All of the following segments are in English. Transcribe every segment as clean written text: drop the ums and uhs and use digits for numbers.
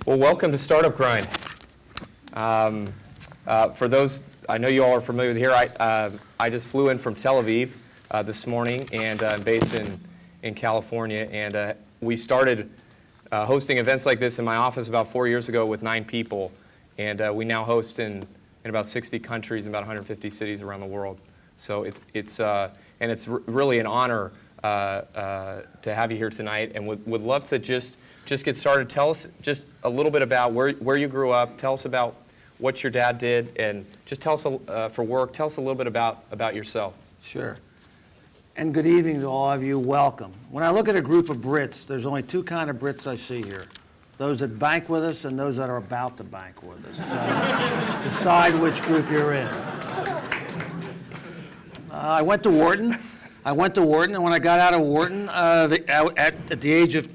Well, welcome to Startup Grind. For those, I know you all are familiar with here, I just flew in from Tel Aviv this morning, and I'm based in California, and we started hosting events like this in my office about 4 years ago with 9 people, and we now host in about 60 countries and about 150 cities around the world. So it's really an honor to have you here tonight, and would love to just get started. Tell us just a little bit about where you grew up. Tell us about what your dad did, and just tell us for work. Tell us a little bit about yourself. Sure. And good evening to all of you. Welcome. When I look at a group of Brits, there's only two kind of Brits I see here: those that bank with us and those that are about to bank with us. So decide which group you're in. I went to Wharton, and when I got out of Wharton, at the age of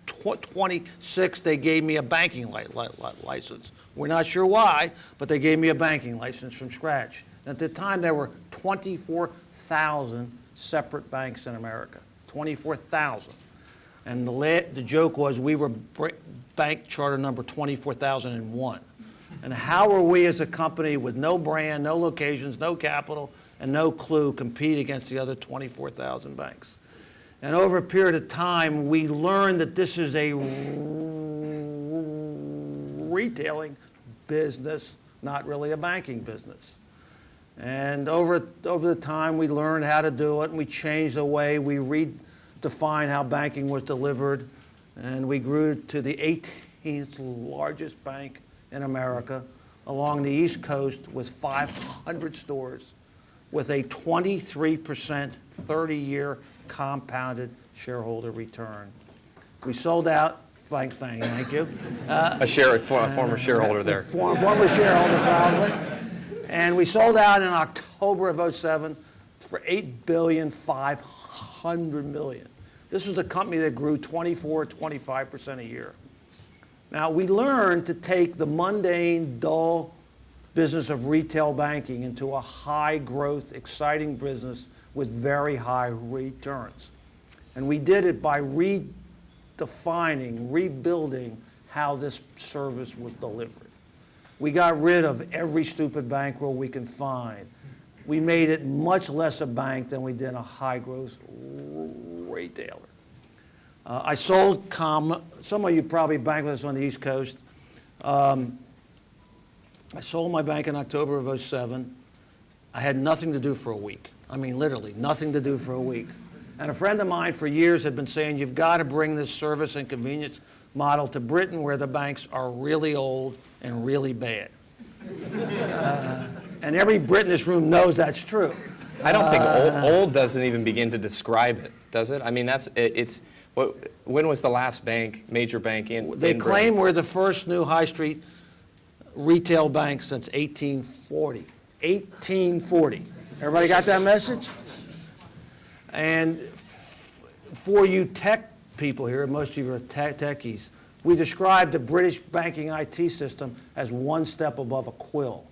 26, they gave me a banking license. We're not sure why, but they gave me a banking license from scratch. At the time, there were 24,000 separate banks in America. 24,000. And the joke was we were bank charter number 24,001. And how are we as a company with no brand, no locations, no capital, and no clue compete against the other 24,000 banks? And over a period of time, we learned that this is a retailing business, not really a banking business. And over the time, we learned how to do it, and we changed the way we redefined how banking was delivered, and we grew to the 18th largest bank in America along the East Coast with 500 stores with a 23% 30-year compounded shareholder return. We sold out, thank you. A former shareholder there. Former shareholder, probably. And we sold out in October of 2007 for $8.5 billion. This was a company that grew 25% a year. Now, we learned to take the mundane, dull business of retail banking into a high-growth, exciting business with very high returns. And we did it by redefining, rebuilding how this service was delivered. We got rid of every stupid bankroll we can find. We made it much less a bank than we did a high-growth retailer. I sold some of you probably bank with us on the East Coast. I sold my bank in October of 2007. I had nothing to do for a week. I mean, literally, nothing to do for a week. And a friend of mine for years had been saying, you've got to bring this service and convenience model to Britain, where the banks are really old and really bad. And every Brit in this room knows that's true. I don't think old doesn't even begin to describe it, does it? I mean, when was the last major bank in They in claim Britain? we're the first new high street retail bank since 1840. 1840. Everybody got that message? And for you tech people here, most of you are techies, we describe the British banking IT system as one step above a quill.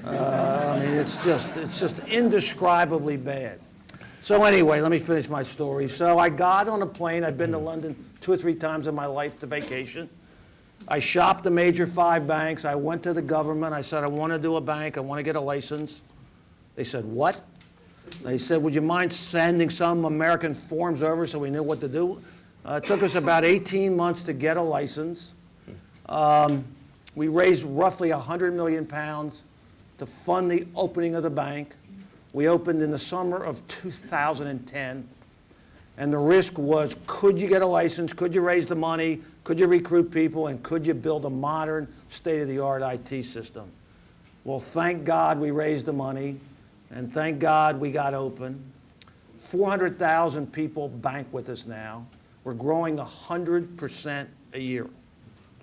I mean, it's just indescribably bad. So anyway, let me finish my story. So I got on a plane. I'd been to London 2 or 3 times in my life to vacation. I shopped the major 5 banks. I went to the government. I said, I want to do a bank. I want to get a license. They said, what? They said, would you mind sending some American forms over so we knew what to do? It took us about 18 months to get a license. We raised roughly £100 million to fund the opening of the bank. We opened in the summer of 2010. And the risk was, could you get a license? Could you raise the money? Could you recruit people? And could you build a modern, state-of-the-art IT system? Well, thank God we raised the money. And thank God we got open. 400,000 people bank with us now. We're growing 100% a year.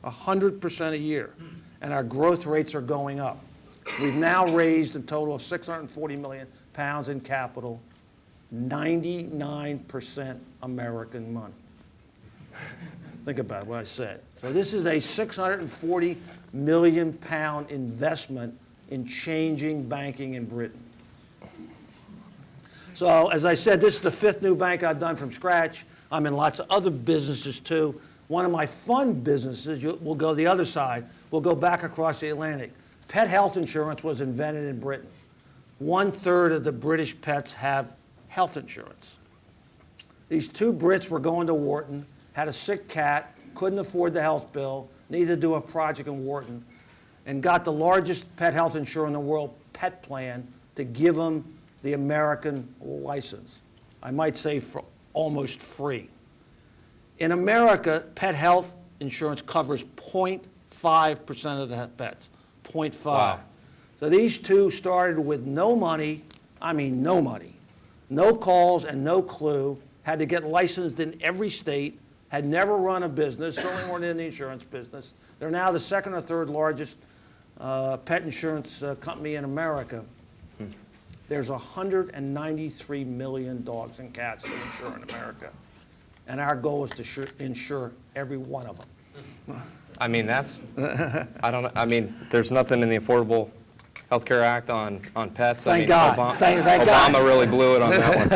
100% a year. And our growth rates are going up. We've now raised a total of £640 million in capital, 99% American money. Think about what I said. So this is a £640 million investment in changing banking in Britain. So as I said, this is the 5th new bank I've done from scratch. I'm in lots of other businesses too, One of my fun businesses, we'll go the other side, we'll go back across the Atlantic. Pet health insurance was invented in Britain. 1/3 of the British pets have health insurance. These two Brits were going to Wharton, had a sick cat, couldn't afford the health bill, needed to do a project in Wharton, and got the largest pet health insurer in the world, Pet Plan, to give them the American license. I might say for almost free. In America, pet health insurance covers 0.5% of the pets, 0.5. Wow. So these two started with no money, I mean no money, no calls and no clue, had to get licensed in every state, had never run a business, certainly weren't in the insurance business. They're now the second or third largest pet insurance company in America. There's 193 million dogs and cats to insure in America. And our goal is to insure every one of them. I mean, there's nothing in the Affordable Health Care Act on pets. Thank God. Thank God. Obama really blew it on that one.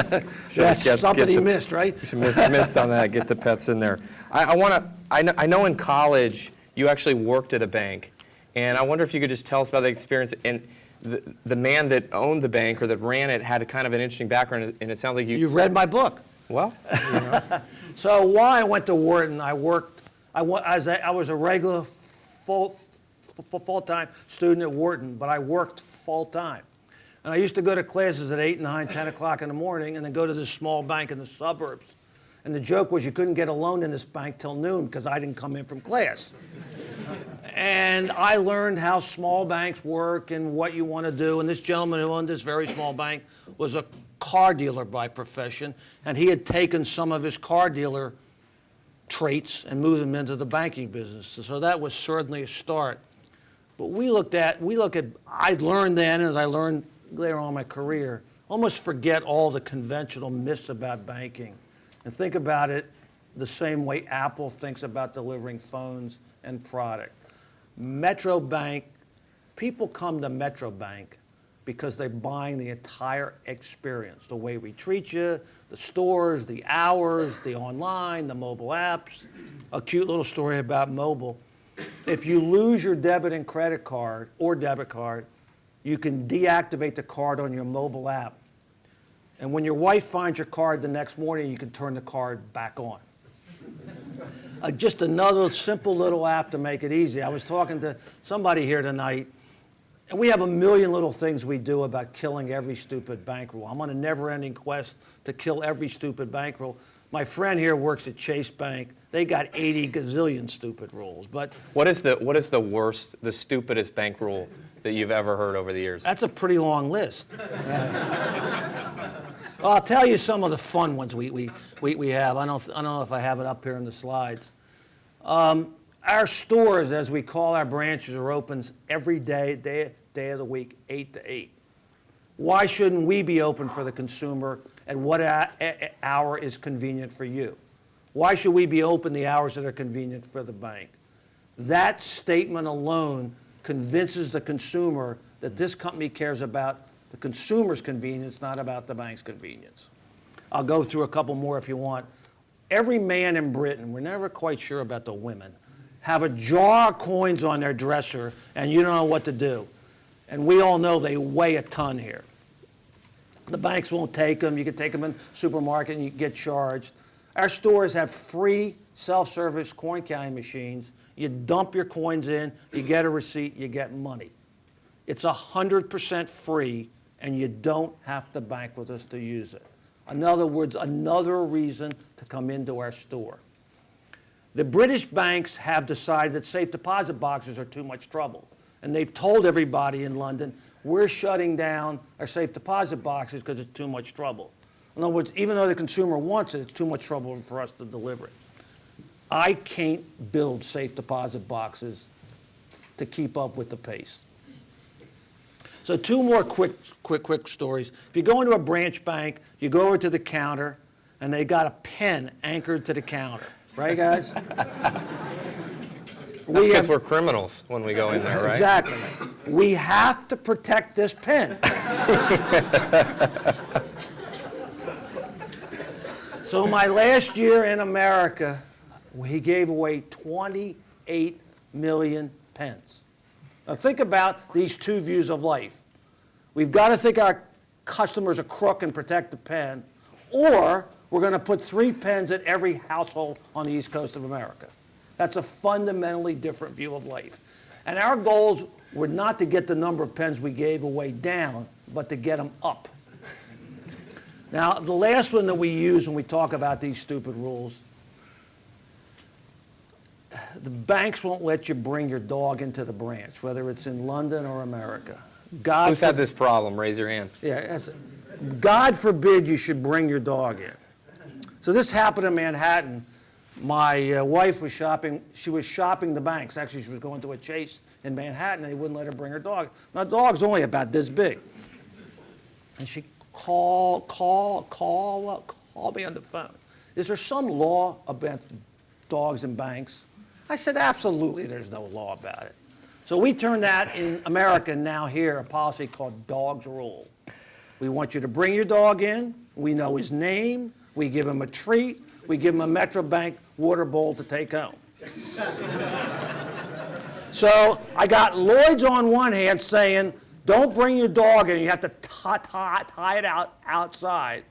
That's something he missed, right? Missed on that. Get the pets in there. I know in college you actually worked at a bank, and I wonder if you could just tell us about the experience. And the man that owned the bank or that ran it had a kind of an interesting background, and it sounds like You read my book. Well, So while I went to Wharton, I was a regular full-time student at Wharton, but I worked full-time. And I used to go to classes at 8, 9, 10 o'clock in the morning and then go to this small bank in the suburbs. And the joke was you couldn't get a loan in this bank till noon because I didn't come in from class. And I learned how small banks work and what you want to do. And this gentleman who owned this very small bank was a car dealer by profession, and he had taken some of his car dealer traits and moved them into the banking business. So that was certainly a start. But I learned then, as I learned later on in my career, almost forget all the conventional myths about banking and think about it the same way Apple thinks about delivering phones and product. Metrobank, people come to Metrobank because they're buying the entire experience, the way we treat you, the stores, the hours, the online, the mobile apps. A cute little story about mobile. If you lose your debit and credit card or debit card, you can deactivate the card on your mobile app. And when your wife finds your card the next morning, you can turn the card back on. Just another simple little app to make it easy. I was talking to somebody here tonight, and we have a million little things we do about killing every stupid bank rule. I'm on a never-ending quest to kill every stupid bank rule. My friend here works at Chase Bank. They got 80 gazillion stupid rules. But what is the worst, the stupidest bank rule that you've ever heard over the years? that's a pretty long list. I'll tell you some of the fun ones we have. I don't know if I have it up here in the slides. Our stores, as we call our branches, are open every day of the week, 8 to 8. Why shouldn't we be open for the consumer at what hour is convenient for you? Why should we be open the hours that are convenient for the bank? That statement alone convinces the consumer that this company cares about the consumer's convenience, not about the bank's convenience. I'll go through a couple more if you want. Every man in Britain, we're never quite sure about the women, have a jar of coins on their dresser and you don't know what to do. And we all know they weigh a ton here. The banks won't take them. You can take them in the supermarket and you get charged. Our stores have free self-service coin counting machines. You dump your coins in, you get a receipt, you get money. It's 100% free and you don't have to bank with us to use it. In other words, another reason to come into our store. The British banks have decided that safe deposit boxes are too much trouble. And they've told everybody in London, we're shutting down our safe deposit boxes because it's too much trouble. In other words, even though the consumer wants it, it's too much trouble for us to deliver it. I can't build safe deposit boxes to keep up with the pace. So two more quick stories. If you go into a branch bank, you go over to the counter, and they got a pen anchored to the counter. Right, guys? That's because we're criminals when we go in there, right? Exactly. We have to protect this pen. So my last year in America, he gave away 28 million pens. Now think about these two views of life. We've got to think our customers are crook and protect the pen, or we're going to put 3 pens at every household on the East Coast of America. That's a fundamentally different view of life. And our goals were not to get the number of pens we gave away down, but to get them up. Now, the last one that we use when we talk about these stupid rules, the banks won't let you bring your dog into the branch, whether it's in London or America. Who's had this problem? Raise your hand. Yeah, God forbid you should bring your dog in. So this happened in Manhattan. My wife was shopping. She was shopping the banks. Actually, she was going to a Chase in Manhattan, and they wouldn't let her bring her dog. My dog's only about this big. And she called me on the phone. Is there some law about dogs in banks? I said, absolutely, there's no law about it. So we turned that in America now here, a policy called Dog's Rule. We want you to bring your dog in. We know his name. We give him a treat. We give him a Metrobank water bowl to take home. So I got Lloyd's on one hand saying, don't bring your dog in. You have to tie it outside.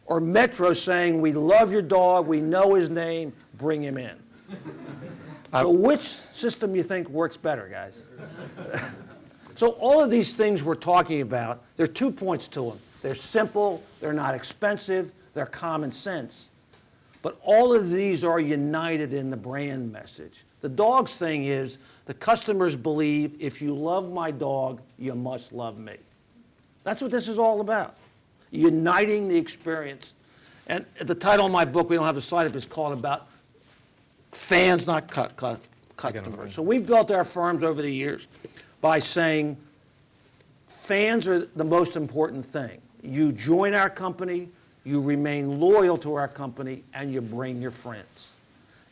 Or Metro saying, we love your dog. We know his name. Bring him in. So which system you think works better, guys? So all of these things we're talking about, there are 2 points to them. They're simple, they're not expensive, they're common sense. But all of these are united in the brand message. The dogs thing is, the customers believe, if you love my dog, you must love me. That's what this is all about, uniting the experience. And the title of my book, we don't have the slide up, is called about fans, not customers. So we've built our firms over the years by saying fans are the most important thing. You join our company, you remain loyal to our company, and you bring your friends.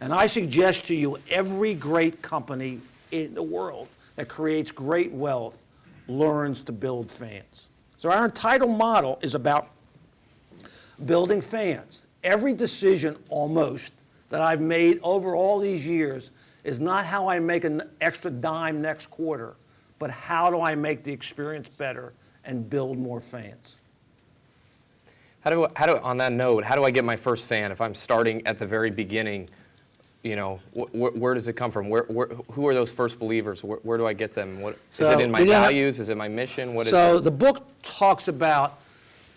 And I suggest to you, every great company in the world that creates great wealth learns to build fans. So our entitled model is about building fans. Every decision, almost, that I've made over all these years is not how I make an extra dime next quarter, but how do I make the experience better and build more fans. On that note, how do I get my first fan? If I'm starting at the very beginning, you know, where does it come from? Who are those first believers? Where do I get them? Is it in my values? Is it my mission? What is it? The book talks about,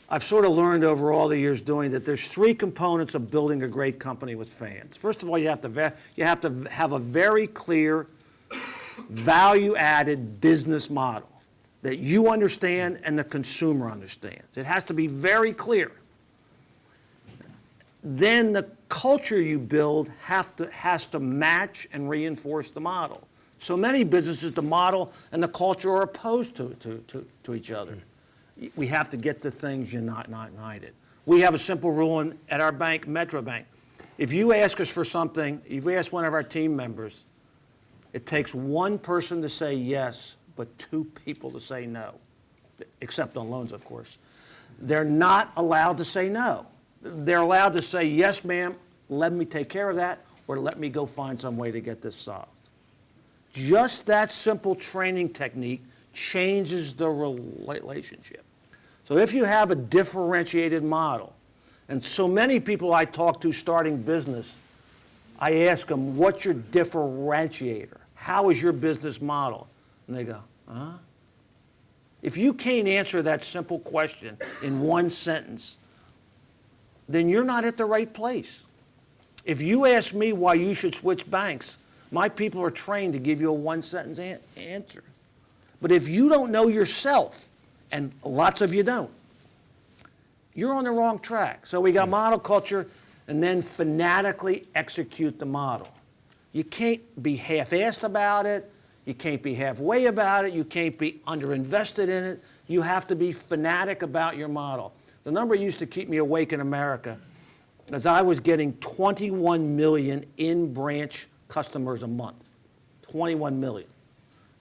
I've sort of learned over all the years doing that there's 3 components of building a great company with fans. First of all, you have to have a very clear value-added business model that you understand and the consumer understands. It has to be very clear. Then the culture you build has to match and reinforce the model. So many businesses, the model and the culture are opposed to each other. We have to get the things united. We have a simple rule at our bank, Metrobank. If you ask us for something, if you ask one of our team members, it takes 1 person to say yes, but 2 people to say no, except on loans, of course. They're not allowed to say no. They're allowed to say, yes, ma'am, let me take care of that, or let me go find some way to get this solved. Just that simple training technique changes the relationship. So if you have a differentiated model, and so many people I talk to starting business, I ask them, what's your differentiator? How is your business model? And they go, huh? If you can't answer that simple question in 1 sentence, then you're not at the right place. If you ask me why you should switch banks, my people are trained to give you a 1-sentence answer. But if you don't know yourself, and lots of you don't, you're on the wrong track. So we got model culture, and then fanatically execute the model. You can't be half-assed about it. You can't be halfway about it. You can't be underinvested in it. You have to be fanatic about your model. The number used to keep me awake in America is I was getting 21 million in-branch customers a month. 21 million.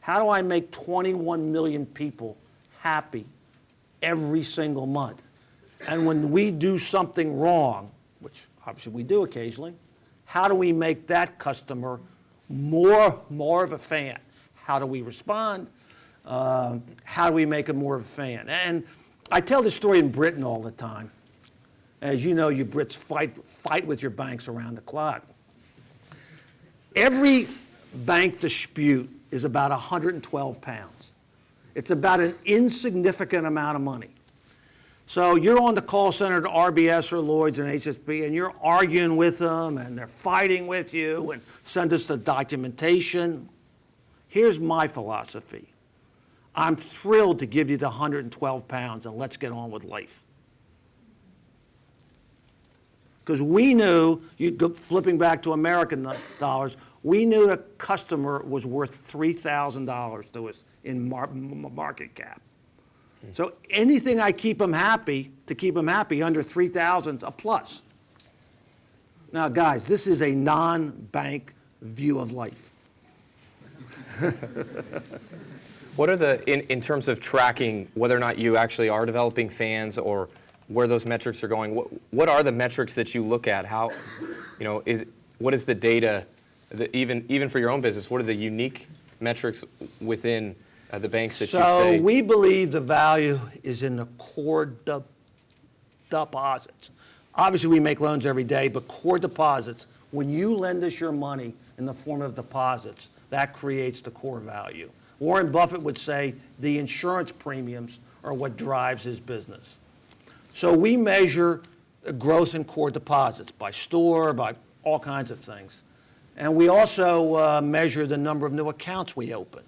How do I make 21 million people happy every single month? And when we do something wrong, which obviously we do occasionally, How do we make that customer more of a fan? How do we respond? How do we make them more of a fan? And I tell this story in Britain all the time. As you know, you Brits fight with your banks around the clock. Every bank dispute is about 112 pounds. It's about an insignificant amount of money. So you're on the call center to RBS or Lloyd's and HSB, and you're arguing with them, and they're fighting with you, and send us the documentation. Here's my philosophy. I'm thrilled to give you the 112 pounds, and let's get on with life. Because we knew, flipping back to American dollars, we knew the customer was worth $3,000 to us in market cap. So anything I keep them happy, under 3,000 is a plus. Now, guys, this is a non-bank view of life. What are in terms of tracking whether or not you actually are developing fans or where those metrics are going, what are the metrics that you look at? How, what is the data, even for your own business, what are the unique metrics within the banks that you say? So we believe the value is in the core deposits. Obviously, we make loans every day, but core deposits, when you lend us your money in the form of deposits, that creates the core value. Warren Buffett would say the insurance premiums are what drives his business. So we measure growth in core deposits by store, by all kinds of things. And we also measure the number of new accounts we open.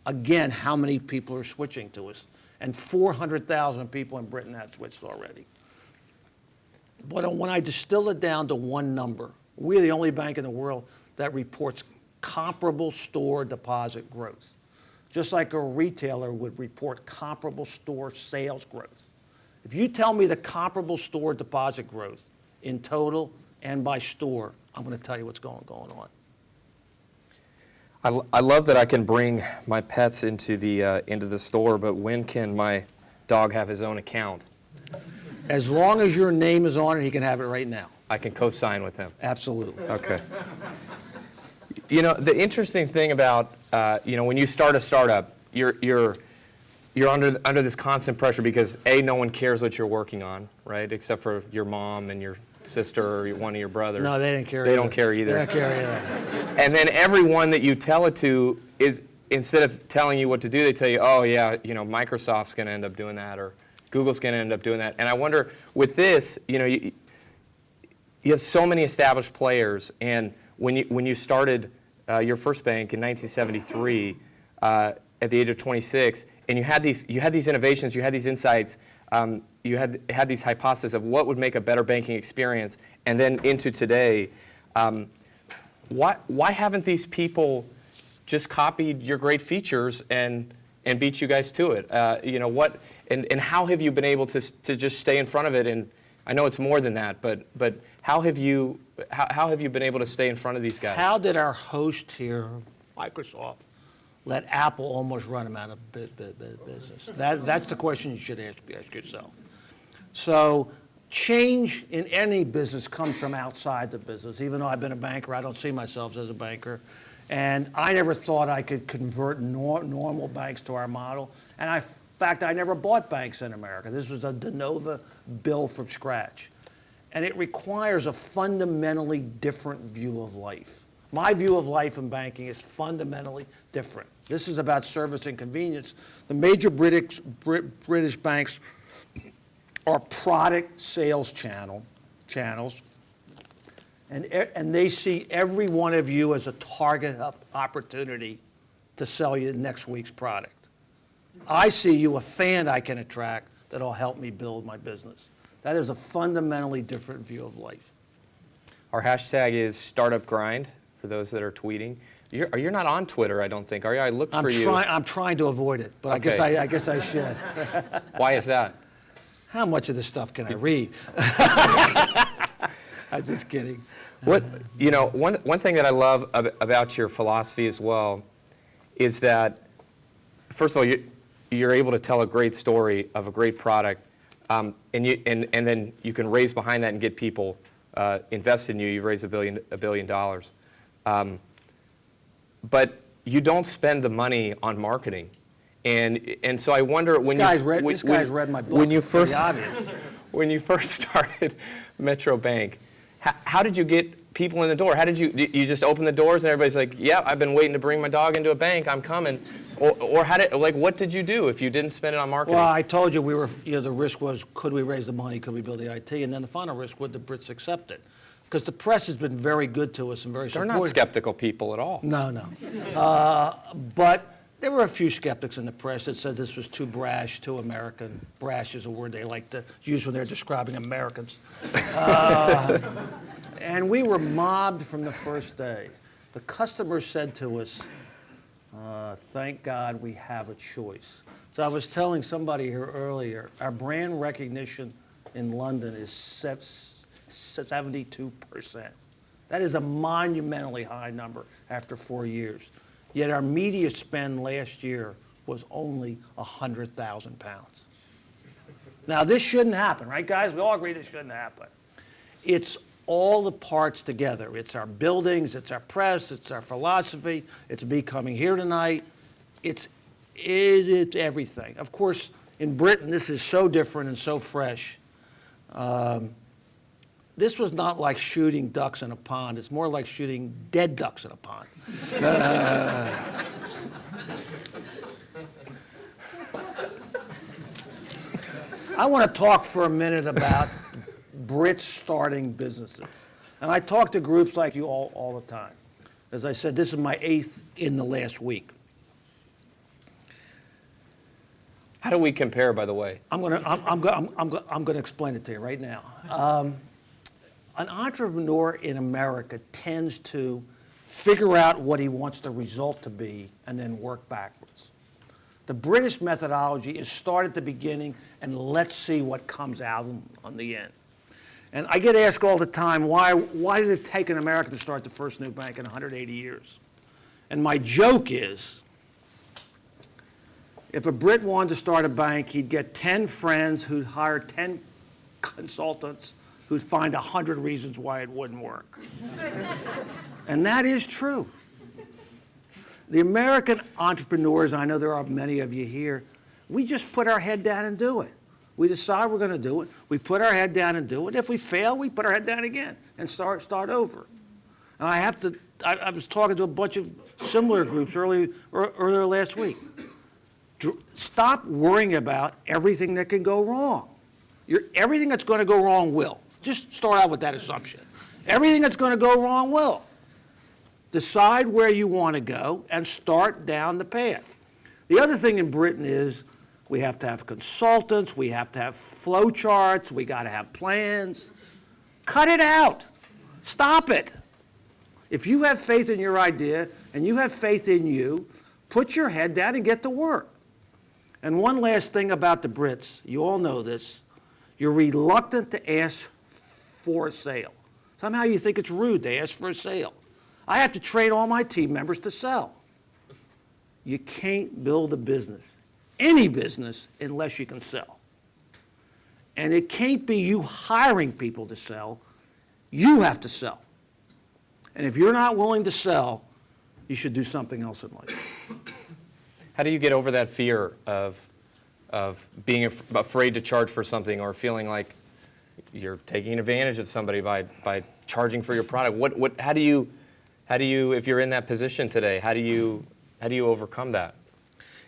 Again, how many people are switching to us. And 400,000 people in Britain have switched already. But when I distill it down to one number, we're the only bank in the world that reports comparable store deposit growth. Just like a retailer would report comparable store sales growth. If you tell me the comparable store deposit growth in total and by store, I'm going to tell you what's going on. I love that I can bring my pets into the store, but when can my dog have his own account? As long as your name is on it, he can have it right now. I can co-sign with him. Absolutely. Okay. The interesting thing about when you start a startup, you're under this constant pressure because no one cares what you're working on, right? Except for your mom and your sister or one of your brothers. No, they didn't care. They don't care either. They don't care either. And then everyone that you tell it to is, instead of telling you what to do, they tell you, oh yeah, Microsoft's going to end up doing that, or Google's going to end up doing that. And I wonder, with this, you have so many established players, and when you started your first bank in 1973, at the age of 26, and you had these innovations, you had these insights, you had these hypotheses of what would make a better banking experience, and then into today, why haven't these people just copied your great features and beat you guys to it? And how have you been able to just stay in front of it? And I know it's more than that, but how have you been able to stay in front of these guys? How did our host here, Microsoft, let Apple almost run them out of business? That's the question you should ask yourself. So change in any business comes from outside the business. Even though I've been a banker, I don't see myself as a banker. And I never thought I could convert normal banks to our model. And in fact, I never bought banks in America. This was a de novo build from scratch. And it requires a fundamentally different view of life. My view of life in banking is fundamentally different. This is about service and convenience. The major British banks are product sales channels, and they see every one of you as a target of opportunity to sell you next week's product. I see you a fan I can attract that'll help me build my business. That is a fundamentally different view of life. Our hashtag is Startup Grind, for those that are tweeting. You're not on Twitter, I don't think, are you? I looked for you. I'm trying to avoid it, but okay. I guess I should. Why is that? How much of this stuff can I read? I'm just kidding. One thing that I love about your philosophy as well is that, first of all, you're able to tell a great story of a great product, and then you can raise behind that and get people invested in you. You've raised $1 billion. But you don't spend the money on marketing. And so I wonder when This guy's read my book. When you It's pretty first obvious. when you first started Metrobank, how did you get people in the door? How did you just open the doors and everybody's like, yeah, I've been waiting to bring my dog into a bank, I'm coming, or what did you do if you didn't spend it on marketing? Well, I told you the risk was, could we raise the money, could we build the IT, and then the final risk, would the Brits accept it? Because the press has been very good to us and very They're supportive. not skeptical people at all. No. But there were a few skeptics in the press that said this was too brash, too American. Brash is a word they like to use when they're describing Americans. And we were mobbed from the first day. The customers said to us, thank God we have a choice. So I was telling somebody here earlier, our brand recognition in London is 72%. That is a monumentally high number after 4 years. Yet our media spend last year was only £100,000. Now this shouldn't happen, right guys? We all agree this shouldn't happen. It's all the parts together. It's our buildings, it's our press, it's our philosophy, it's me coming here tonight. It's everything. Of course, in Britain, this is so different and so fresh. This was not like shooting ducks in a pond. It's more like shooting dead ducks in a pond. I want to talk for a minute about Brits starting businesses. And I talk to groups like you all the time. As I said, this is my 8th in the last week. How do we compare, by the way? I'm gonna explain it to you right now. An entrepreneur in America tends to figure out what he wants the result to be and then work backwards. The British methodology is start at the beginning and let's see what comes out on the end. And I get asked all the time, why did it take an American to start the first new bank in 180 years? And my joke is, if a Brit wanted to start a bank, he'd get 10 friends who'd hire 10 consultants who'd find 100 reasons why it wouldn't work. And that is true. The American entrepreneurs, I know there are many of you here, we just put our head down and do it. We decide we're going to do it. We put our head down and do it. If we fail, we put our head down again and start over. And I was talking to a bunch of similar groups earlier last week. Stop worrying about everything that can go wrong. Everything that's going to go wrong will. Just start out with that assumption. Everything that's going to go wrong will. Decide where you want to go and start down the path. The other thing in Britain is we have to have consultants, we have to have flow charts, we got to have plans. Cut it out. Stop it. If you have faith in your idea and you have faith in you, put your head down and get to work. And one last thing about the Brits, you all know this, you're reluctant to ask for a sale. Somehow you think it's rude to ask for a sale. I have to train all my team members to sell. You can't build a business, any business, unless you can sell. And it can't be you hiring people to sell. You have to sell. And if you're not willing to sell, you should do something else in life. How do you get over that fear of being afraid to charge for something or feeling like you're taking advantage of somebody by charging for your product? How do you, if you're in that position today, how do you overcome that?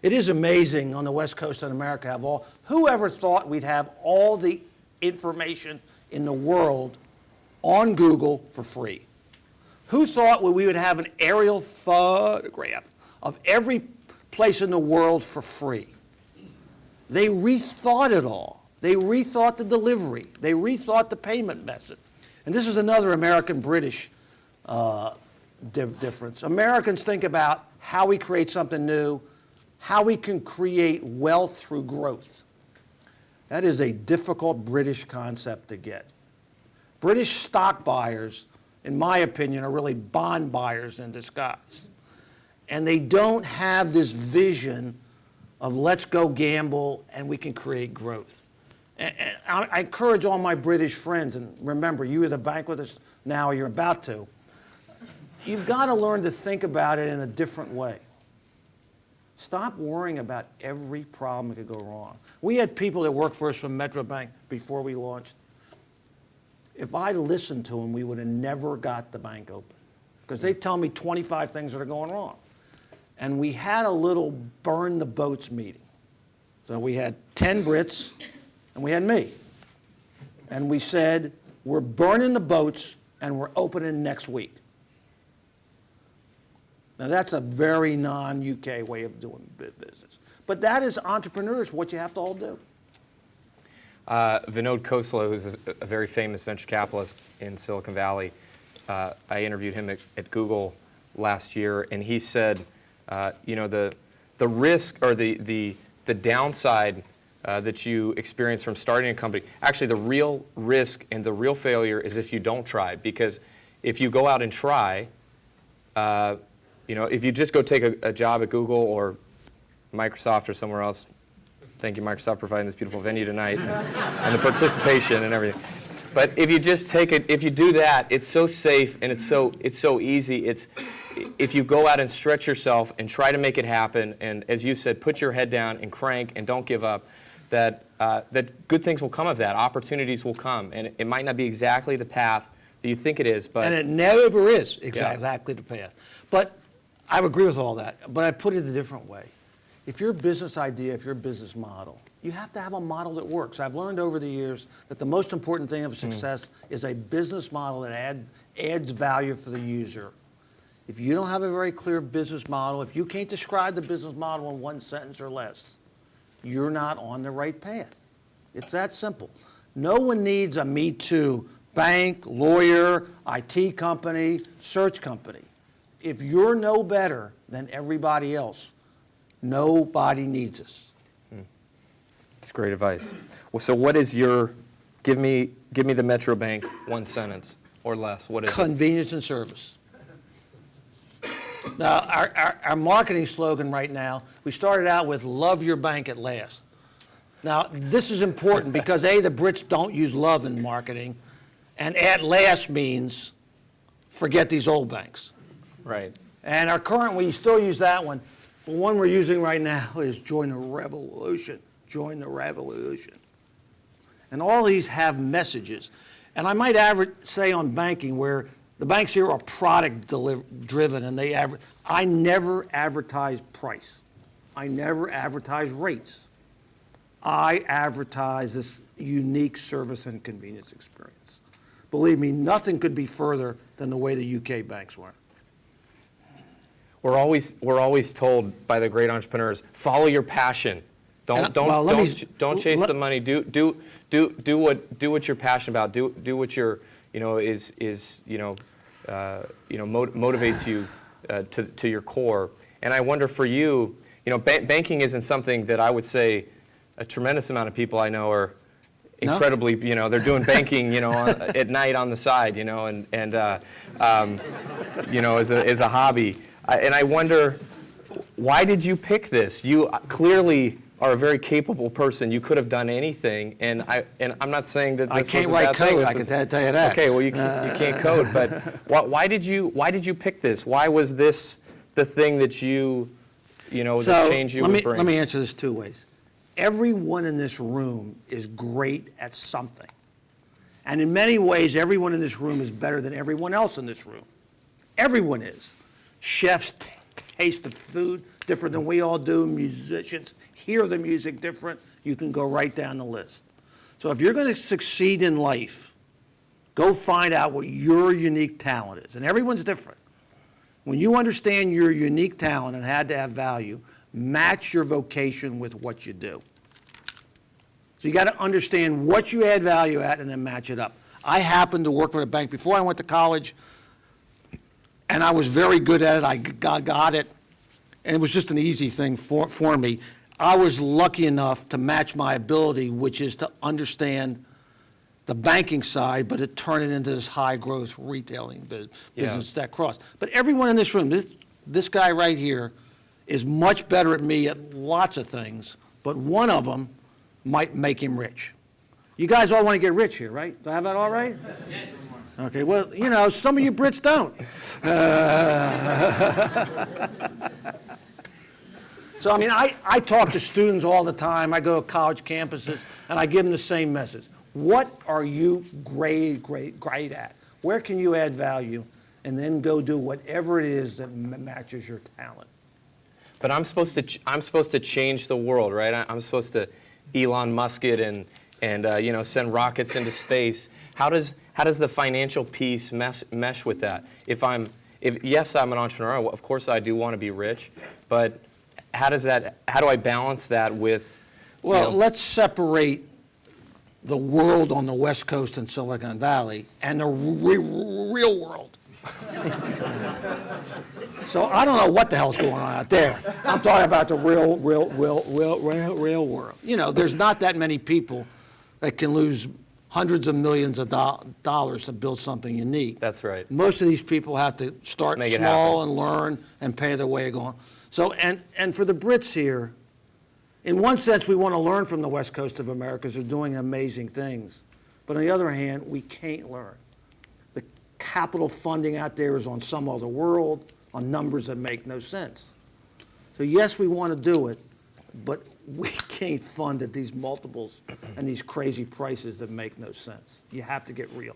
It is amazing on the West Coast of America. Whoever thought we'd have all the information in the world on Google for free? Who thought we would have an aerial photograph of every place in the world for free? They rethought it all. They rethought the delivery. They rethought the payment method. And this is another American-British difference. Americans think about how we create something new, how we can create wealth through growth. That is a difficult British concept to get. British stock buyers, in my opinion, are really bond buyers in disguise. And they don't have this vision of let's go gamble and we can create growth. And I encourage all my British friends, and remember, you either bank with us now or you're about to, you've got to learn to think about it in a different way. Stop worrying about every problem that could go wrong. We had people that worked for us from Metrobank before we launched. If I listened to them, we would have never got the bank open, because they tell me 25 things that are going wrong. And we had a little burn the boats meeting. So we had 10 Brits, and we had me. And we said, we're burning the boats, and we're opening next week. Now, that's a very non-UK way of doing business. But that is entrepreneurs, what you have to all do. Vinod Khosla, who's a very famous venture capitalist in Silicon Valley, I interviewed him at Google last year, and he said, the risk or the downside that you experience from starting a company, actually the real risk and the real failure is if you don't try. Because if you go out and try, if you just go take a job at Google or Microsoft or somewhere else, thank you, Microsoft, for providing this beautiful venue tonight and the participation and everything. But if you just if you do that, it's so safe and it's so easy. If you go out and stretch yourself and try to make it happen, and as you said, put your head down and crank and don't give up, that good things will come of that. Opportunities will come, and it might not be exactly the path that you think it is, but and it never is exactly the path. But I agree with all that. But I put it a different way. If your business idea, if your business model, you have to have a model that works. I've learned over the years that the most important thing of success is a business model that adds value for the user. If you don't have a very clear business model, if you can't describe the business model in one sentence or less, you're not on the right path. It's that simple. No one needs a Me Too bank, lawyer, IT company, search company. If you're no better than everybody else, nobody needs us. It's great advice. Well, so what is your, give me the Metrobank one sentence or less. What is Convenience and service. Now, our marketing slogan right now, we started out with love your bank at last. Now, this is important because A, the Brits don't use love in marketing, and at last means forget these old banks. Right. And our current, we still use that one. The one we're using right now is join the revolution. Join the revolution. And all these have messages. And I might say on banking, where the banks here are product driven, and I never advertise price. I never advertise rates. I advertise this unique service and convenience experience. Believe me, nothing could be further than the way the UK banks were. We're always told by the great entrepreneurs, follow your passion. Don't chase the money. Do what you're passionate about. Do what you're motivates you to your core. And I wonder for you, banking isn't something that I would say a tremendous amount of people I know are incredibly, they're doing banking, at night on the side, as a hobby. And I wonder, why did you pick this? You clearly are a very capable person. You could have done anything, and I'm not saying that this was a bad thing. I can tell you that. Okay, well you can't code, but why did you pick this? Why was this the thing that the change you would bring? Let me answer this two ways. Everyone in this room is great at something, and in many ways, everyone in this room is better than everyone else in this room. Everyone is. Chefs taste the food different than we all do. Musicians hear the music different. You can go right down the list. So if you're going to succeed in life, go find out what your unique talent is. And everyone's different. When you understand your unique talent and had to have value, match your vocation with what you do. So you got to understand what you add value at and then match it up. I happened to work with a bank before I went to college, and I was very good at it. I got it, and it was just an easy thing for me. I was lucky enough to match my ability, which is to understand the banking side, but to turn it into this high-growth retailing business that crossed. But everyone in this room, this guy right here, is much better at me at lots of things, but one of them might make him rich. You guys all want to get rich here, right? Do I have that all right? Yes. Okay, well, you know, some of you Brits don't. So, I mean, I talk to students all the time. I go to college campuses, and I give them the same message. What are you great at? Where can you add value? And then go do whatever it is that matches your talent. But I'm supposed to change the world, right? I'm supposed to Elon Musk it and you know, send rockets into space. How does the financial piece mesh with that? Yes, I'm an entrepreneur. Of course, I do want to be rich, but how do I balance that with? Well, you know, let's separate the world on the West Coast and Silicon Valley and the real world. So I don't know what the hell's going on out there. I'm talking about the real world. You know, there's not that many people that can lose hundreds of millions of dollars to build something unique. That's right. Most of these people have to start small and learn and pay their way going. So, and for the Brits here, in one sense, we want to learn from the West Coast of America because they're doing amazing things. But on the other hand, we can't learn. The capital funding out there is on some other world, on numbers that make no sense. So yes, we want to do it, but we can't fund at these multiples and these crazy prices that make no sense. You have to get real.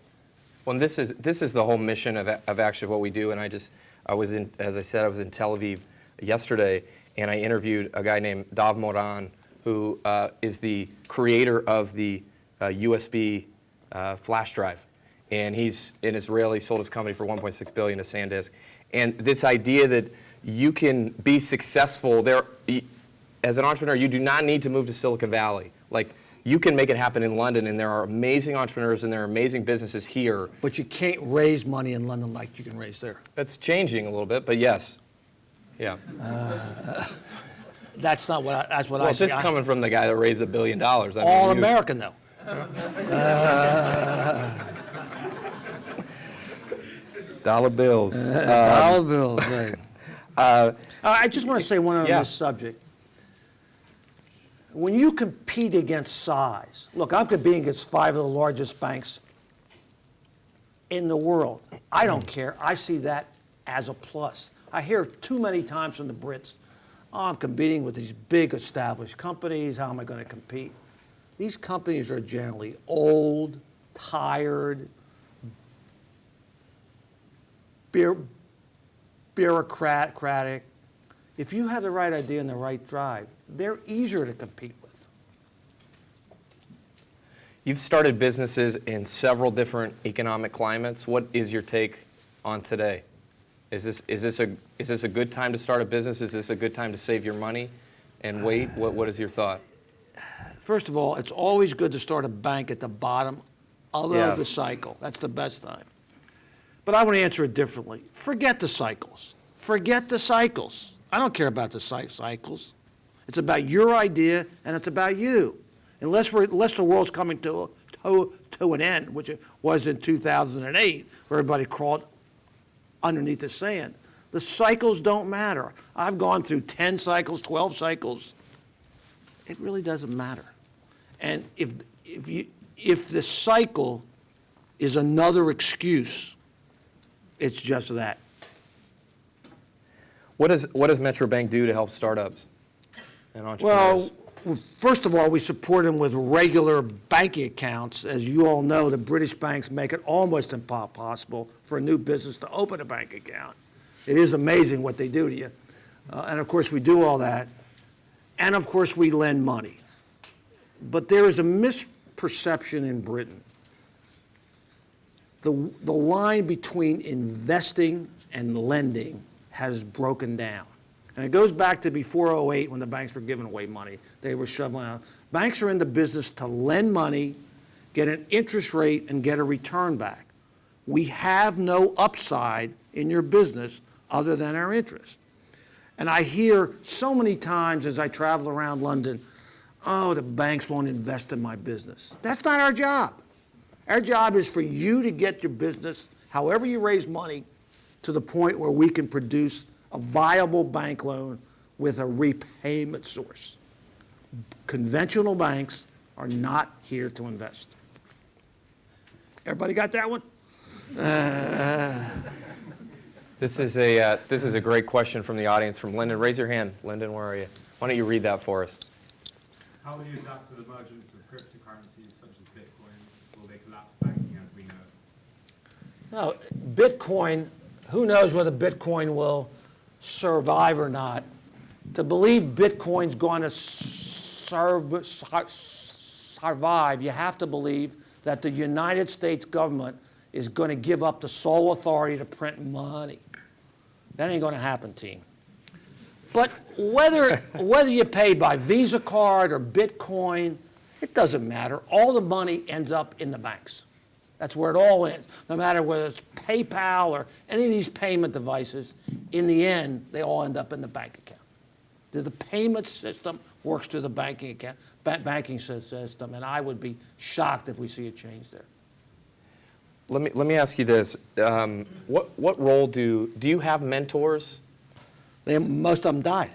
Well, this is the whole mission of actually what we do. And I was in Tel Aviv yesterday, and I interviewed a guy named Dav Moran, who is the creator of the USB flash drive. And he's an Israeli, sold his company for $1.6 billion to SanDisk. And this idea that you can be successful there, as an entrepreneur, you do not need to move to Silicon Valley. Like, you can make it happen in London, and there are amazing entrepreneurs and there are amazing businesses here. But you can't raise money in London like you can raise there. That's changing a little bit, but yes. Yeah. That's not what I see. Well, this coming from the guy that raised $1 billion. I mean, all American, though. Dollar bills. Dollar bills, right. I just want to say one on this subject. When you compete against size, look, I'm competing against 5 of the largest banks in the world. I don't care. I see that as a plus. I hear too many times from the Brits, oh, I'm competing with these big established companies. How am I going to compete? These companies are generally old, tired, bureaucratic. If you have the right idea and the right drive, they're easier to compete with. You've started businesses in several different economic climates. What is your take on today? Is this a good time to start a business? Is this a good time to save your money and wait? What is your thought? First of all, it's always good to start a bank at the bottom of the cycle. That's the best time. But I want to answer it differently. Forget the cycles. Forget the cycles. I don't care about the cycles. It's about your idea, and it's about you. Unless the world's coming to an end, which it was in 2008, where everybody crawled underneath the sand. The cycles don't matter. I've gone through 10 cycles, 12 cycles. It really doesn't matter. And if the cycle is another excuse, it's just that. What does Metrobank do to help startups and entrepreneurs? Well, first of all, we support them with regular banking accounts. As you all know, the British banks make it almost impossible for a new business to open a bank account. It is amazing what they do to you. And of course, we do all that. And of course, we lend money. But there is a misperception in Britain. The line between investing and lending has broken down. And it goes back to before 2008 when the banks were giving away money. They were shoveling out. Banks are in the business to lend money, get an interest rate, and get a return back. We have no upside in your business other than our interest. And I hear so many times as I travel around London, oh, the banks won't invest in my business. That's not our job. Our job is for you to get your business, however you raise money, to the point where we can produce a viable bank loan with a repayment source. Conventional banks are not here to invest. Everybody got that one? This is a great question from the audience, from Lyndon. Raise your hand. Lyndon, where are you? Why don't you read that for us? How will you adapt to the emergence of cryptocurrencies such as Bitcoin? Will they collapse banking as we know it? No, Bitcoin, who knows whether Bitcoin will survive or not. To believe Bitcoin's going to survive, you have to believe that the United States government is going to give up the sole authority to print money. That ain't going to happen, team. But whether you pay by Visa card or Bitcoin, it doesn't matter. All the money ends up in the banks. That's where it all ends. No matter whether it's PayPal or any of these payment devices, in the end, they all end up in the bank account. The payment system works through the banking system, and I would be shocked if we see a change there. Let me ask you this. What role do you have mentors? Most of them died.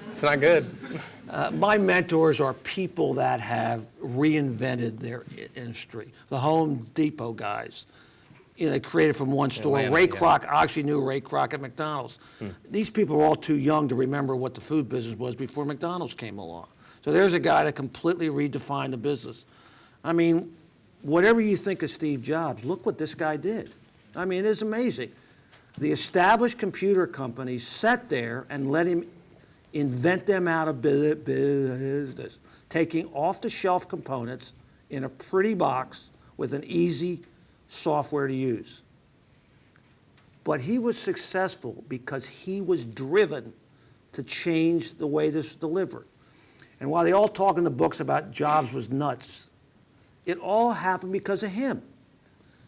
It's not good. My mentors are people that have reinvented their industry. The Home Depot guys, they created from one store. Atlanta, Ray Kroc, I actually knew Ray Kroc at McDonald's. These people are all too young to remember what the food business was before McDonald's came along. So there's a guy that completely redefined the business. I mean, whatever you think of Steve Jobs, look what this guy did. I mean, it is amazing. The established computer companies sat there and let him invent them out of business, taking off-the-shelf components in a pretty box with an easy software to use. But he was successful because he was driven to change the way this was delivered. And while they all talk in the books about Jobs was nuts, it all happened because of him.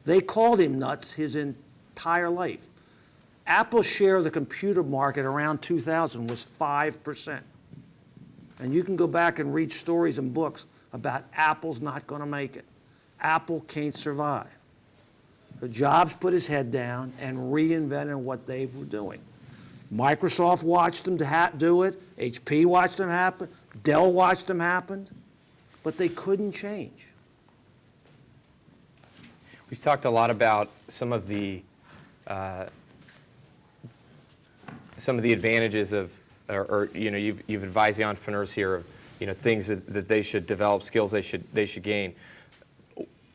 They called him nuts his entire life. Apple's share of the computer market around 2000 was 5%. And you can go back and read stories and books about Apple's not going to make it. Apple can't survive. So Jobs put his head down and reinvented what they were doing. Microsoft watched them do it. HP watched them happen. Dell watched them happen. But they couldn't change. We've talked a lot about some of the advantages of, you've advised the entrepreneurs here of, things that they should develop, skills they should gain.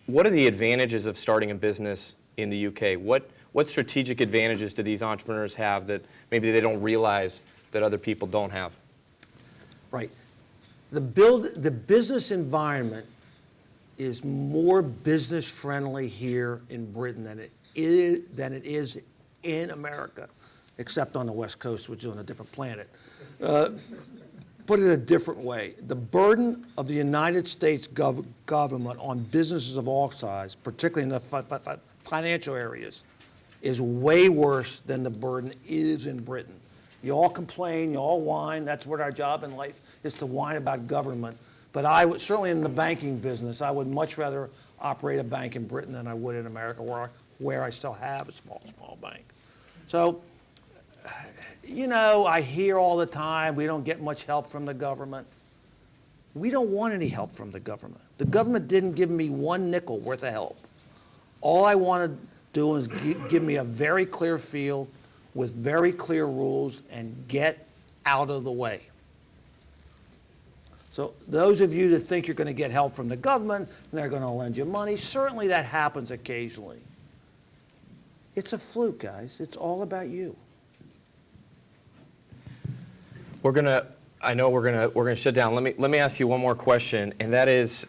What are the advantages of starting a business in the UK? What strategic advantages do these entrepreneurs have that maybe they don't realize that other people don't have? Right. The business environment is more business friendly here in Britain than it is in America, except on the West Coast, which is on a different planet. Put it a different way. The burden of the United States government on businesses of all sizes, particularly in the financial areas, is way worse than the burden is in Britain. You all complain, you all whine. That's what our job in life is, to whine about government. But I would, certainly in the banking business, I would much rather operate a bank in Britain than I would in America, where I still have a small bank. So, I hear all the time, we don't get much help from the government. We don't want any help from the government. The government didn't give me one nickel worth of help. All I want to do is give me a very clear field with very clear rules and get out of the way. So those of you that think you're going to get help from the government and they're going to lend you money, certainly that happens occasionally. It's a fluke, guys. It's all about you. I know we're gonna shut down. Let me ask you one more question, and that is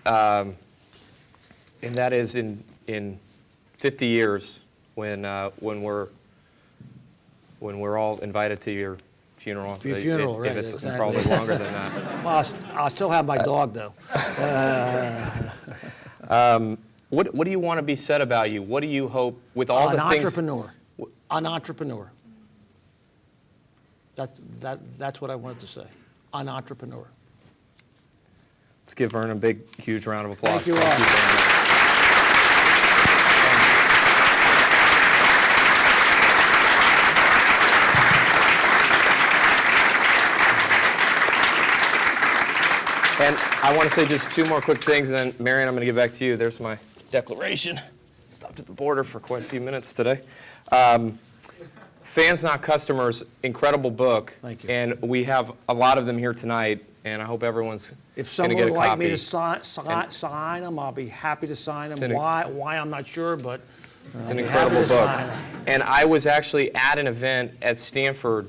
in 50 years when we're all invited to your funeral. Funeral, right? It's exactly. probably longer than that. Well, I'll still have my dog though. What do you want to be said about you? What do you hope with all the things? An entrepreneur. That's what I wanted to say. An entrepreneur. Let's give Vernon a big, huge round of applause. Thank you all. very much. I want to say just two more quick things, and then Marion, I'm going to give back to you. There's my declaration. Stopped at the border for quite a few minutes today. Fans Not Customers, incredible book. Thank you. And we have a lot of them here tonight, and I hope everyone's If going to someone get a would like copy. me to sign them, I'll be happy to sign It's them. an- Why, I'm not sure, but It's I'll an be happy incredible to book. sign 'em. And I was actually at an event at Stanford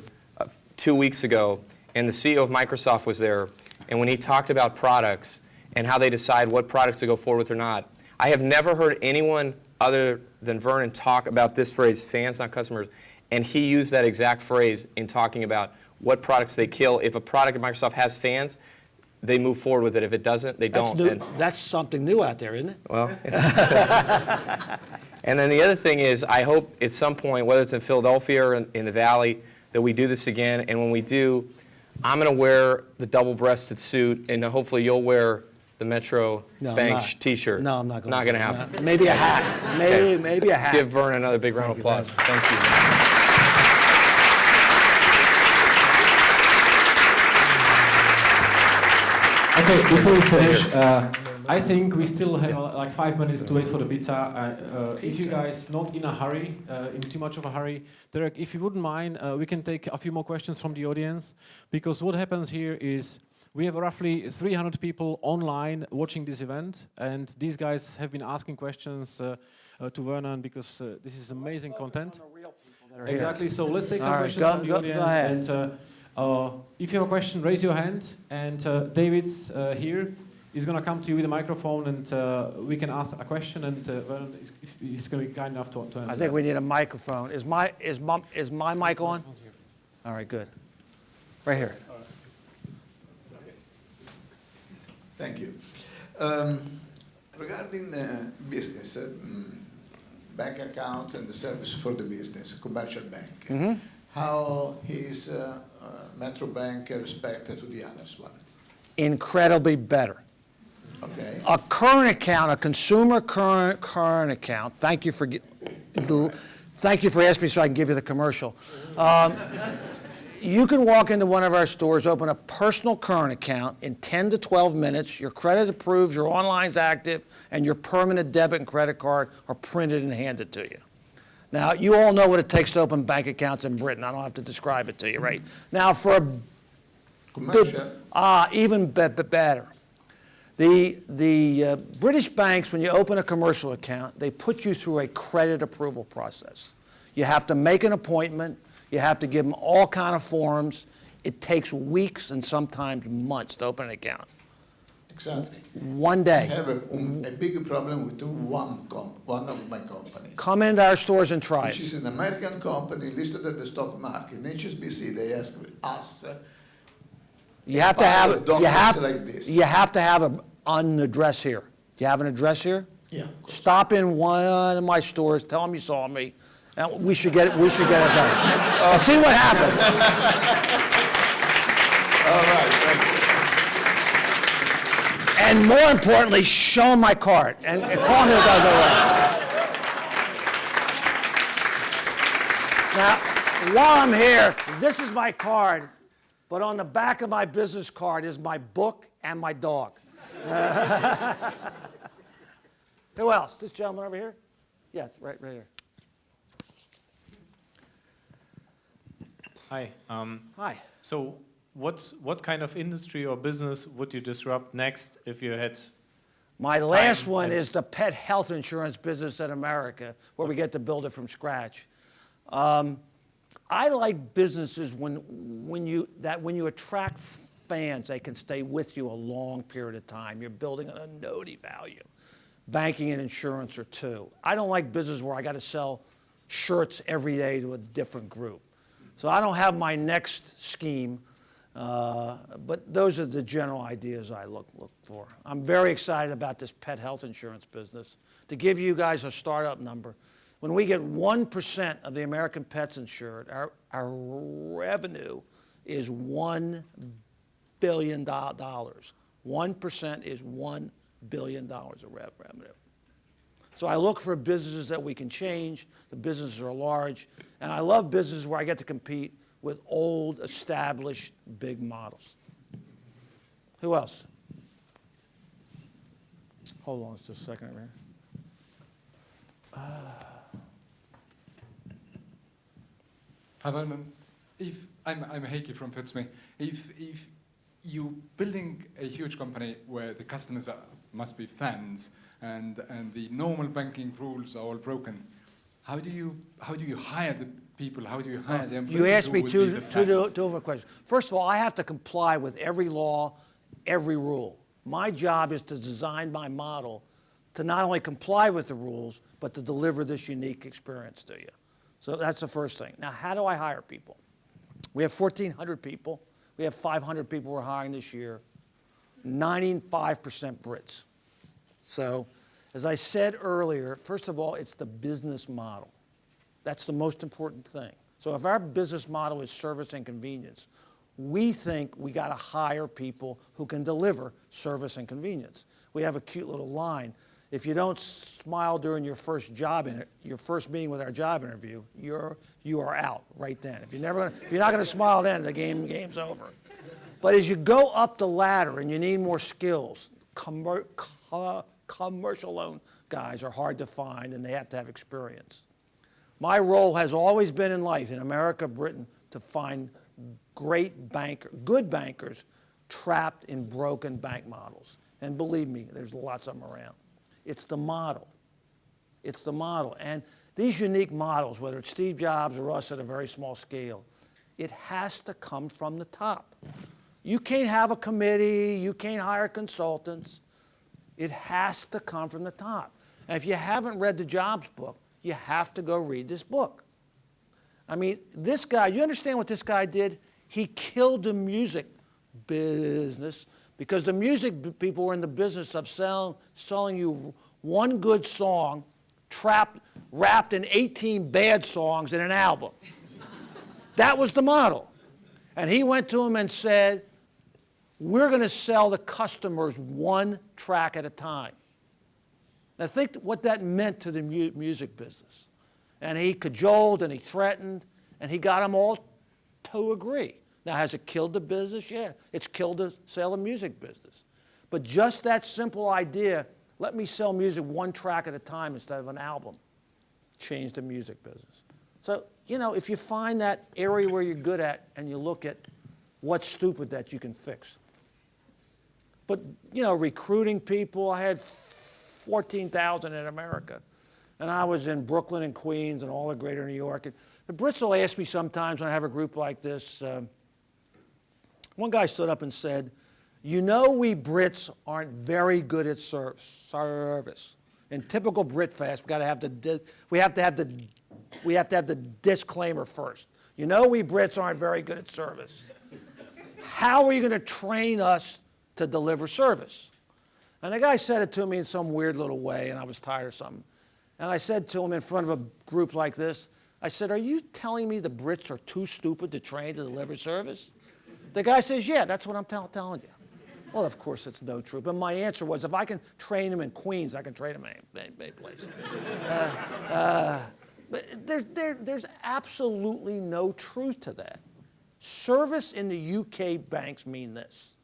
2 weeks ago, and the CEO of Microsoft was there. And when he talked about products and how they decide what products to go forward with or not, I have never heard anyone other than Vernon talk about this phrase, fans, not customers. And he used that exact phrase in talking about what products they kill. If a product at Microsoft has fans, they move forward with it. If it doesn't, they That's don't. new. And- That's something new out there, isn't it? well, and then the other thing is, I hope at some point, whether it's in Philadelphia or in the Valley, that we do this again. And when we do, I'm going to wear the double-breasted suit, and hopefully you'll wear the Metro No, I'm Bank not. T-shirt. No, I'm not going Not to. going to happen. No. Maybe a hat. Maybe a Let's hat. give Vernon another big round of applause. Thank you. Okay, before we finish, I think we still have like 5 minutes to wait for the pizza. If you guys not in a hurry, in too much of a hurry, Derek, if you wouldn't mind, we can take a few more questions from the audience, because what happens here is we have roughly 300 people online watching this event, and these guys have been asking questions to Vernon because this is amazing content. Exactly. So let's take some All right, questions from the go audience. ahead. And if you have a question, raise your hand. And David's here. He's going to come to you with a microphone, and we can ask a question. And Vernon is going to be kind enough to answer. I think we need a microphone. Is my mic on? All right, good. Right here. Thank you. Regarding business, bank account and the service for the business, commercial bank, how is Metrobank respected to the others one? Incredibly better. Okay. A current account, a consumer current account. Thank you for asking me so I can give you the commercial. You can walk into one of our stores, open a personal current account in 10 to 12 minutes. Your credit approves, your online's active, and your permanent debit and credit card are printed and handed to you. Now, you all know what it takes to open bank accounts in Britain. I don't have to describe it to you, right? Now, for a Commercial? even better. The British banks, when you open a commercial account, they put you through a credit approval process. You have to make an appointment. You have to give them all kind of forms. It takes weeks and sometimes months to open an account. Exactly. One I day. have a big problem with one of my companies, Come into our stores and try which it. is an American company listed at the stock market. In HSBC, they asked us, You have to file have documents like this. you have to have an address here. Do you have an address here? yeah, of course. Stop in one of my stores. Tell them you saw me. And we should get it done. Let's see what happens. All right, thank you. And more importantly, show them my card and call me if it doesn't work. Now, while I'm here, this is my card, but on the back of my business card is my book and my dog. Who else? This gentleman over here? Yes, right here. Hi. Hi. So what kind of industry or business would you disrupt next if you had... My last Time one and- is the pet health insurance business in America, where we get to build it from scratch. I like businesses when you attract fans, they can stay with you a long period of time. You're building an annuity value. Banking and insurance are two. I don't like business where I got to sell shirts every day to a different group. So I don't have my next scheme, but those are the general ideas I look for. I'm very excited about this pet health insurance business. To give you guys a startup number, when we get 1% of the American pets insured, our revenue is $1 billion. 1% is $1 billion of revenue. So I look for businesses that we can change. The businesses are large. And I love businesses where I get to compete with old, established, big models. Who else? Hold on just a second here. Hi, Vernon. If I'm Heikki from Putsme. If you building a huge company where the customers must be fans and the normal banking rules are all broken, how do you hire the people? How do you hire the employees? You asked me who will two be the fans? different questions. First of all, I have to comply with every law, every rule. My job is to design my model to not only comply with the rules, but to deliver this unique experience to you. So that's the first thing. Now, how do I hire people? We have 1,400 people. We have 500 people we're hiring this year. 95% Brits. So, as I said earlier, first of all, it's the business model. That's the most important thing. So if our business model is service and convenience, we think we got to hire people who can deliver service and convenience. We have a cute little line. If you don't smile during your first meeting with our job interview, you are out right then. If you're not going to smile then, the game's over. But as you go up the ladder and you need more skills, commercial loan guys are hard to find and they have to have experience. My role has always been in life, in America, Britain, to find good bankers trapped in broken bank models. And believe me, there's lots of them around. It's the model. It's the model. And these unique models, whether it's Steve Jobs or us at a very small scale, it has to come from the top. You can't have a committee. You can't hire consultants. It has to come from the top. And if you haven't read the Jobs book, you have to go read this book. I mean, this guy, you understand what this guy did? He killed the music business because the music people were in the business of selling you one good song wrapped in 18 bad songs in an album. That was the model. And he went to him and said, we're going to sell the customers one track at a time. Now think what that meant to the music business. And he cajoled and he threatened and he got them all to agree. Now, has it killed the business? Yeah, it's killed the sale of music business. But just that simple idea, let me sell music one track at a time instead of an album, changed the music business. So, you know, if you find that area where you're good at and you look at what's stupid that you can fix. But, you know, recruiting people, I had 14,000 in America. And I was in Brooklyn and Queens and all of greater New York. And the Brits will ask me sometimes when I have a group like this. One guy stood up and said, you know we Brits aren't very good at service. In typical Brit-fast, we have to have the disclaimer first. You know we Brits aren't very good at service. How are you going to train us to deliver service? And the guy said it to me in some weird little way, and I was tired of something. And I said to him in front of a group like this, I said, are you telling me the Brits are too stupid to train to deliver service? The guy says, yeah, that's what I'm telling you. Well, of course, it's no truth. But my answer was, if I can train him in Queens, I can train him in any place. But there's absolutely no truth to that. Service in the UK banks mean this: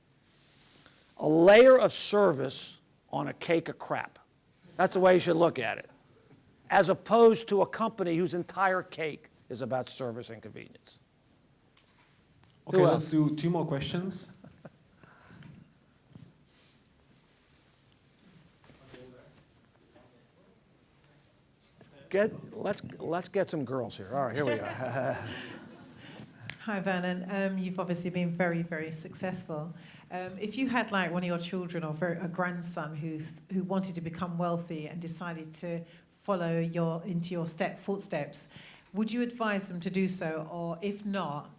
a layer of service on a cake of crap. That's the way you should look at it. As opposed to a company whose entire cake is about service and convenience. Okay, let's do 2 more questions. Let's get some girls here. All right, here we go. Hi, Vernon. You've obviously been very, very successful. If you had like one of your children or a grandson who wanted to become wealthy and decided to follow into your footsteps, would you advise them to do so? Or if not,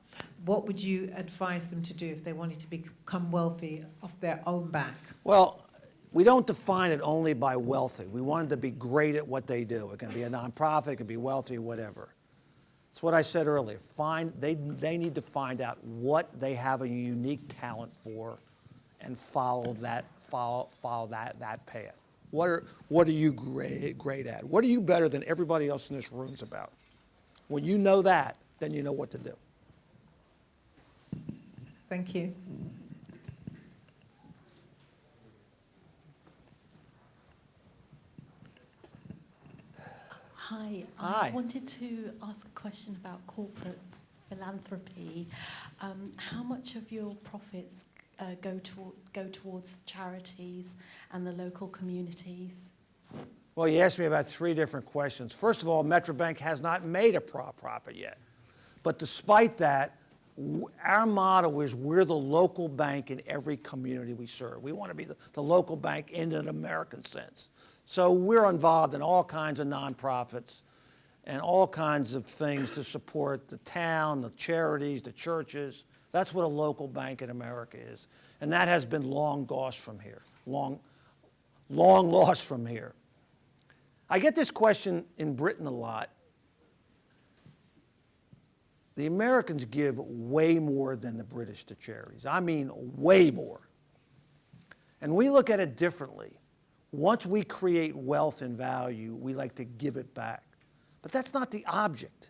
what would you advise them to do if they wanted to become wealthy off their own back? Well, we don't define it only by wealthy. We want them to be great at what they do. It can be a nonprofit, it can be wealthy, whatever. It's what I said earlier. They need to find out what they have a unique talent for and follow that path. What are you great at? What are you better than everybody else in this room's about? When you know that, then you know what to do. Thank you. Hi. Hi. I wanted to ask a question about corporate philanthropy. How much of your profits go towards charities and the local communities? Well, you asked me about 3 different questions. First of all, Metrobank has not made a profit yet. But despite that, our motto is we're the local bank in every community we serve. We want to be the local bank in an American sense. So we're involved in all kinds of nonprofits and all kinds of things to support the town, the charities, the churches. That's what a local bank in America is. And that has been long lost from here, long lost from here. I get this question in Britain a lot. The Americans give way more than the British to charities. I mean, way more. And we look at it differently. Once we create wealth and value, we like to give it back. But that's not the object.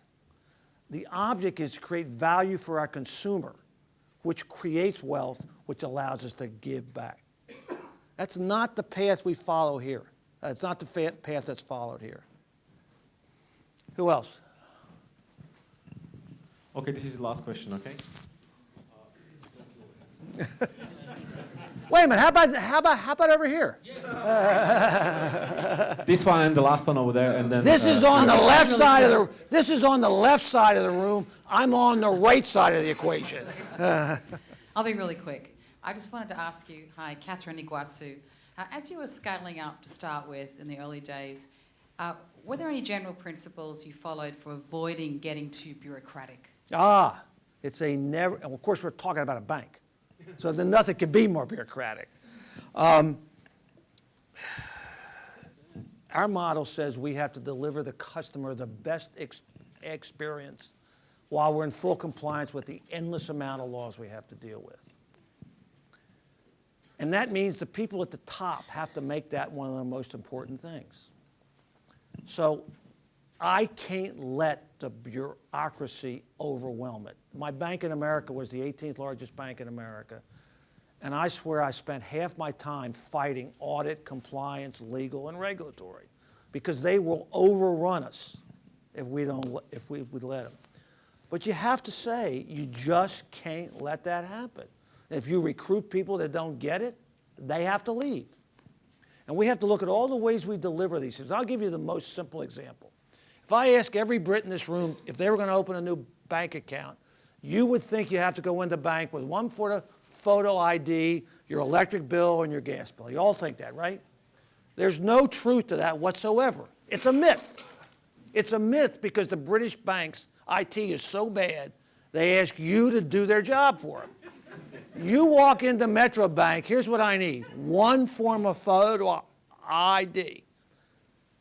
The object is to create value for our consumer, which creates wealth, which allows us to give back. That's not the path we follow here. That's not the path that's followed here. Who else? Okay, this is the last question, okay? Wait a minute, how about over here? This one and the last one over there, and then... This is on the left side of the room. I'm on the right side of the equation. I'll be really quick. I just wanted to ask you, hi, Catherine Iguasu. As you were scaling up to start with in the early days, were there any general principles you followed for avoiding getting too bureaucratic? It's a never, and of course we're talking about a bank, so then nothing could be more bureaucratic. Our model says we have to deliver the customer the best experience while we're in full compliance with the endless amount of laws we have to deal with. And that means the people at the top have to make that one of the most important things. So I can't let the bureaucracy overwhelm it. My bank in America was the 18th largest bank in America, and I swear I spent half my time fighting audit, compliance, legal, and regulatory, because they will overrun us if we would let them. But you have to say, you just can't let that happen. If you recruit people that don't get it, they have to leave. And we have to look at all the ways we deliver these things. I'll give you the most simple example. If I ask every Brit in this room if they were going to open a new bank account, you would think you have to go into the bank with one photo ID, your electric bill, and your gas bill. You all think that, right? There's no truth to that whatsoever. It's a myth. It's a myth because the British banks' IT is so bad, they ask you to do their job for them. You walk into Metrobank, here's what I need. One form of photo ID.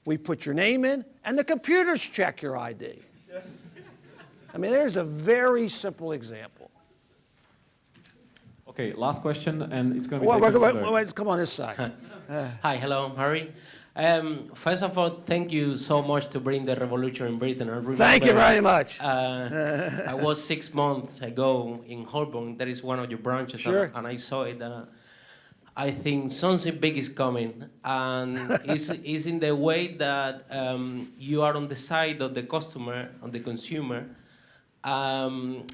We put your name in, and the computers check your ID. I mean, there's a very simple example. Okay, last question, and it's going to be... Wait, come on this side. Hi, hello, I'm Harry. First of all, thank you so much to bring the revolution in Britain. Thank you very much. I was 6 months ago in Holborn. That is one of your branches, sure. And I saw it. I think something big is coming, and it's in the way that you are on the side of the customer, on the consumer. And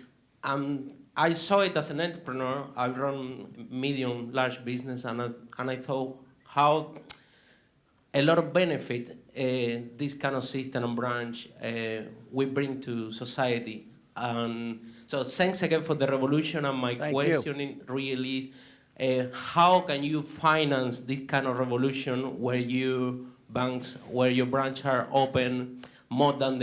I saw it as an entrepreneur. I run medium, large business, and I thought how a lot of benefit this kind of system and branch we bring to society. So thanks again for the revolution. And my question really is, how can you finance this kind of revolution where your branches are open more than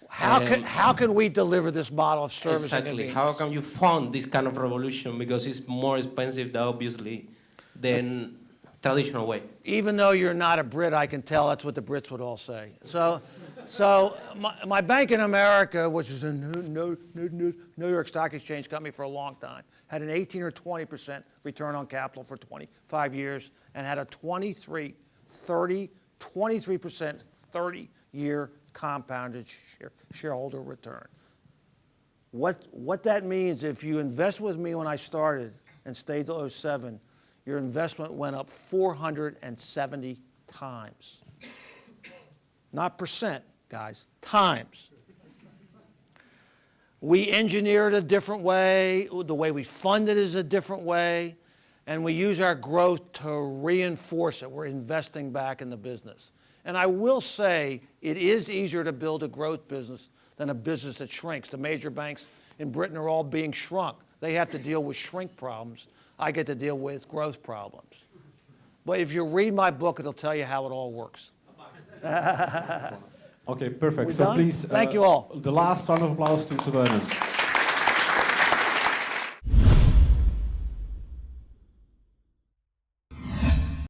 How can we deliver this model of service? Exactly. How can you fund this kind of revolution? Because it's more expensive, obviously, than traditional way. Even though you're not a Brit, I can tell that's what the Brits would all say. So my bank in America, which is a New York Stock Exchange company for a long time, had an 18 or 20% return on capital for 25 years and had a 23% 30-year compounded shareholder return. What that means, if you invest with me when I started and stayed till 2007, your investment went up 470 times. not percent, guys, times. We engineer it a different way. The way we fund it is a different way. And we use our growth to reinforce it. We're investing back in the business. And I will say it is easier to build a growth business than a business that shrinks. The major banks in Britain are all being shrunk. They have to deal with shrink problems. I get to deal with growth problems. But if you read my book, it'll tell you how it all works. Okay, perfect. We're So done? please, Thank you all. The last round of applause to Vernon.